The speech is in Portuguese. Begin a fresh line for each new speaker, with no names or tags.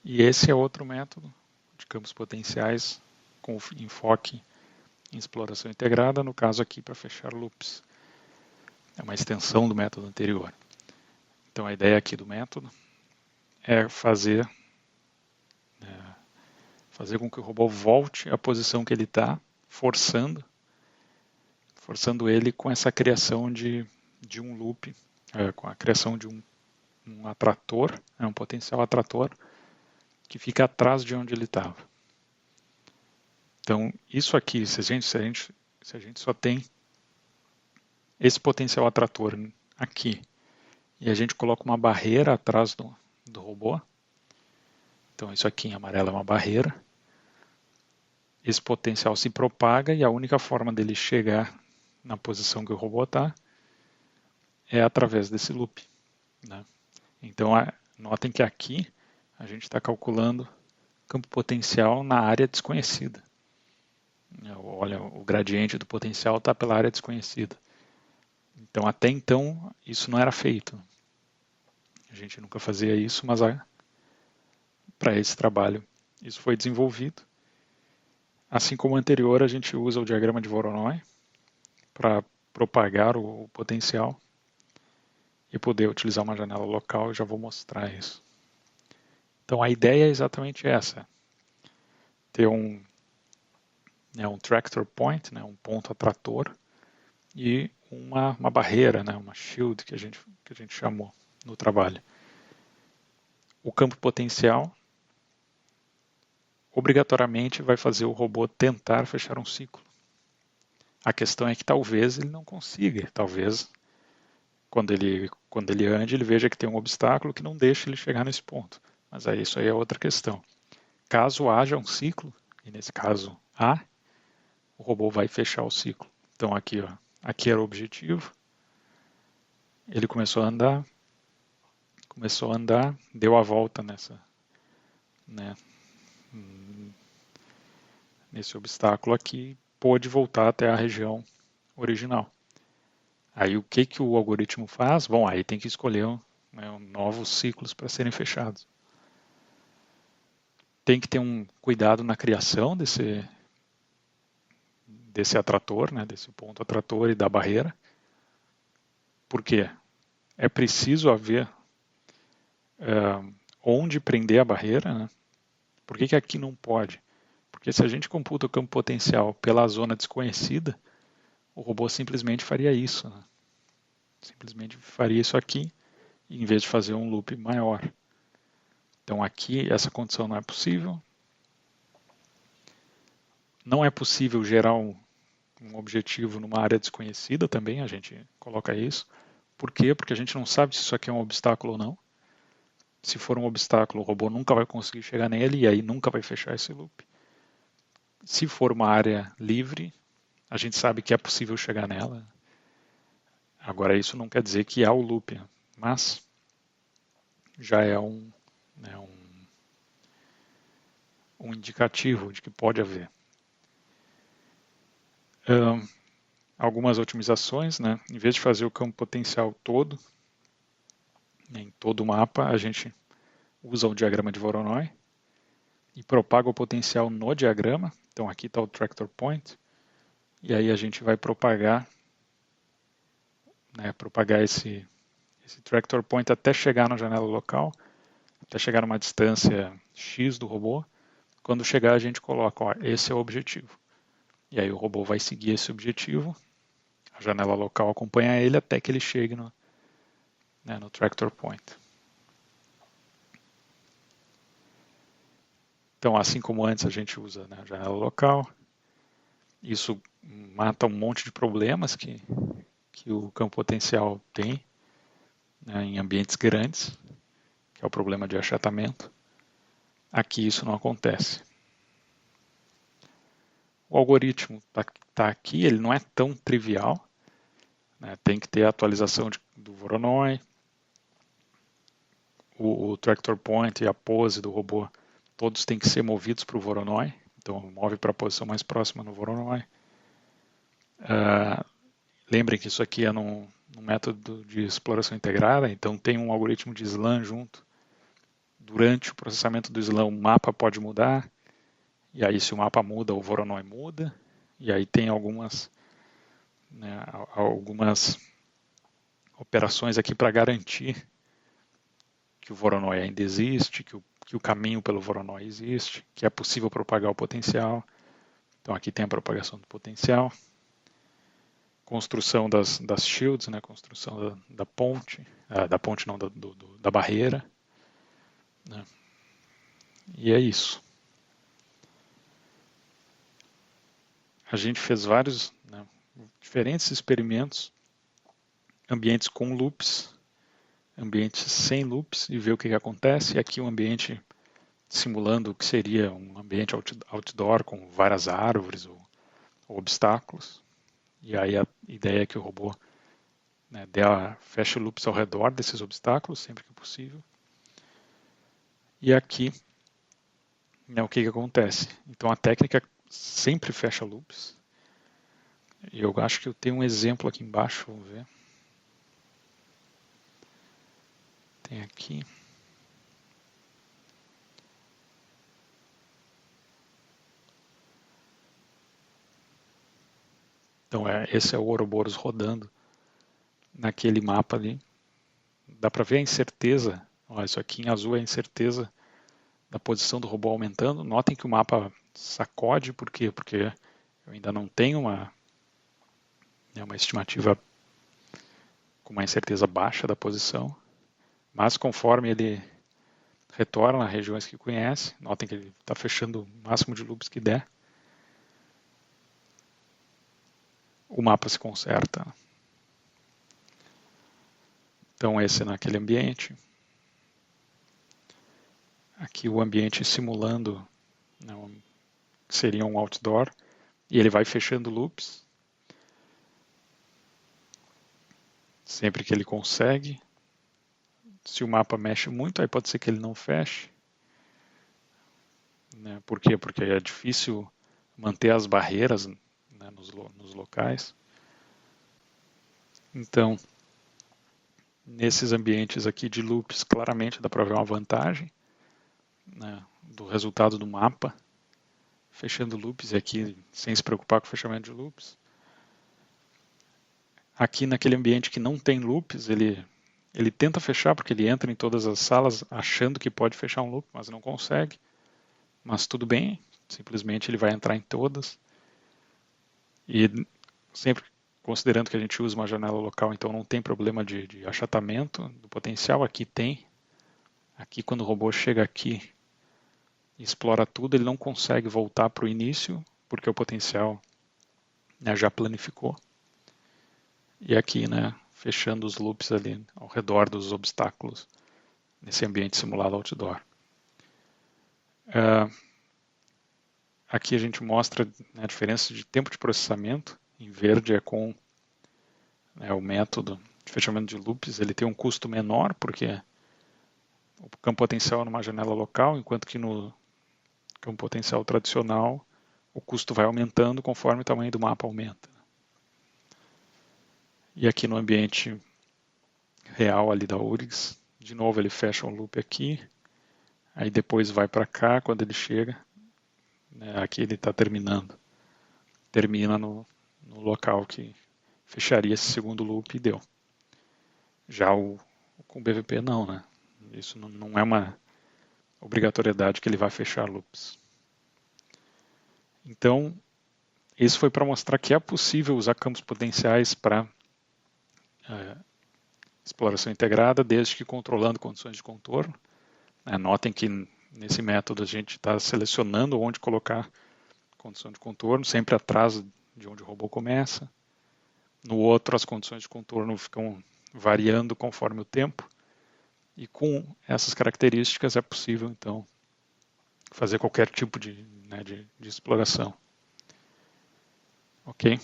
E esse é outro método de campos potenciais com enfoque em exploração integrada, no caso aqui para fechar loops. É uma extensão do método anterior. Então a ideia aqui do método é fazer com que o robô volte à posição que ele está, forçando ele com essa criação de um loop, com a criação de um atrator, um potencial atrator, que fica atrás de onde ele estava. Então, isso aqui, se a gente só tem esse potencial atrator aqui, e a gente coloca uma barreira atrás do robô, então isso aqui em amarelo é uma barreira, esse potencial se propaga e a única forma dele chegar na posição que o robô está é através desse loop. Né? Então, notem que aqui a gente está calculando campo potencial na área desconhecida. Olha, o gradiente do potencial está pela área desconhecida. Então, até então, isso não era feito. A gente nunca fazia isso, mas para esse trabalho isso foi desenvolvido. Assim como o anterior, a gente usa o diagrama de Voronoi para propagar o potencial e poder utilizar uma janela local. Eu já vou mostrar isso. Então, a ideia é exatamente essa. Ter um tractor point, um ponto atrator, e uma barreira, uma shield que a gente chamou no trabalho. O campo potencial obrigatoriamente vai fazer o robô tentar fechar um ciclo. A questão é que talvez ele não consiga, talvez quando ele ande ele veja que tem um obstáculo que não deixa ele chegar nesse ponto. Mas aí isso aí é outra questão. Caso haja um ciclo, e nesse caso há, o robô vai fechar o ciclo. Então aqui, aqui era o objetivo, ele começou a andar, deu a volta nesse obstáculo aqui, pôde voltar até a região original. Aí o que o algoritmo faz? Bom, aí tem que escolher novos ciclos para serem fechados. Tem que ter um cuidado na criação desse atrator, desse ponto atrator e da barreira. Por quê? É preciso haver onde prender a barreira. Por que aqui não pode? Porque se a gente computa o campo potencial pela zona desconhecida, o robô simplesmente faria isso. Simplesmente faria isso aqui, em vez de fazer um loop maior. Então aqui essa condição não é possível. Não é possível gerar um objetivo numa área desconhecida também, a gente coloca isso. Por quê? Porque a gente não sabe se isso aqui é um obstáculo ou não. Se for um obstáculo, o robô nunca vai conseguir chegar nele e aí nunca vai fechar esse loop. Se for uma área livre, a gente sabe que é possível chegar nela. Agora, isso não quer dizer que há o loop, mas já é um indicativo de que pode haver. Algumas otimizações, em vez de fazer o campo potencial todo, em todo o mapa, a gente usa o diagrama de Voronoi e propaga o potencial no diagrama. Então aqui está o tractor point, e aí a gente vai propagar esse tractor point até chegar na janela local, até chegar numa distância X do robô. Quando chegar a gente coloca, esse é o objetivo. E aí o robô vai seguir esse objetivo, a janela local acompanha ele até que ele chegue no tractor point. Então, assim como antes a gente usa a janela local, isso mata um monte de problemas que o campo potencial tem em ambientes grandes, que é o problema de achatamento. Aqui isso não acontece. O algoritmo está aqui, ele não é tão trivial. Tem que ter a atualização do Voronoi, o tractor point e a pose do robô, todos têm que ser movidos para o Voronoi. Então, move para a posição mais próxima no Voronoi. Lembrem que isso aqui é num método de exploração integrada, então tem um algoritmo de SLAM junto, durante o processamento do slam, o mapa pode mudar, e aí se o mapa muda, o Voronoi muda, e aí tem algumas operações aqui para garantir que o Voronoi ainda existe, que o caminho pelo Voronoi existe, que é possível propagar o potencial. Então aqui tem a propagação do potencial, construção das shields, né, construção da ponte, não, da barreira, né, e é isso. A gente fez vários, né, diferentes experimentos, ambientes com loops, ambientes sem loops, e ver o que acontece. E aqui um ambiente simulando o que seria um ambiente outdoor com várias árvores ou obstáculos. E aí a ideia é que o robô, né, feche loops ao redor desses obstáculos sempre que possível. E aqui, né, o que acontece? Então a técnica sempre fecha loops. E eu acho que eu tenho um exemplo aqui embaixo, vamos ver. Tem aqui. Então esse é o Ouroboros rodando naquele mapa ali. Dá para ver a incerteza. Ó, isso aqui em azul é a incerteza da posição do robô aumentando. Notem que o mapa sacode, por quê? Porque eu ainda não tenho uma estimativa com uma incerteza baixa da posição, mas conforme ele retorna a regiões que conhece, notem que ele está fechando o máximo de loops que der, o mapa se conserta. Então esse é naquele ambiente. Aqui o ambiente simulando, né, que seria um outdoor, e ele vai fechando loops sempre que ele consegue. Se o mapa mexe muito, aí pode ser que ele não feche. Né? Por quê? Porque é difícil manter as barreiras, né, nos locais. Então, nesses ambientes aqui de loops, claramente dá para ver uma vantagem, né, do resultado do mapa, fechando loops, e aqui sem se preocupar com o fechamento de loops. Aqui naquele ambiente que não tem loops, ele tenta fechar, porque ele entra em todas as salas achando que pode fechar um loop, mas não consegue. Mas tudo bem, simplesmente ele vai entrar em todas. E sempre considerando que a gente usa uma janela local, então não tem problema de achatamento do potencial. Aqui tem. Aqui quando o robô chega aqui e explora tudo, ele não consegue voltar para o início, porque o potencial, né, já planificou. E aqui, né, fechando os loops ali ao redor dos obstáculos nesse ambiente simulado outdoor. Aqui a gente mostra, né, a diferença de tempo de processamento. Em verde é com, né, o método de fechamento de loops. Ele tem um custo menor, porque o campo potencial é numa janela local, enquanto que no campo potencial tradicional o custo vai aumentando conforme o tamanho do mapa aumenta. E aqui no ambiente real ali da URGS, de novo ele fecha um loop aqui, aí depois vai para cá, quando ele chega, né, aqui ele está terminando. Termina no local que fecharia esse segundo loop e deu. Já com o BVP não, né? Isso não é uma obrigatoriedade que ele vai fechar loops. Então, isso foi para mostrar que é possível usar campos potenciais para exploração integrada, desde que controlando condições de contorno. Notem que nesse método a gente está selecionando onde colocar condição de contorno, sempre atrás de onde o robô começa. No outro, as condições de contorno ficam variando conforme o tempo. E com essas características é possível, então, fazer qualquer tipo de exploração. Ok?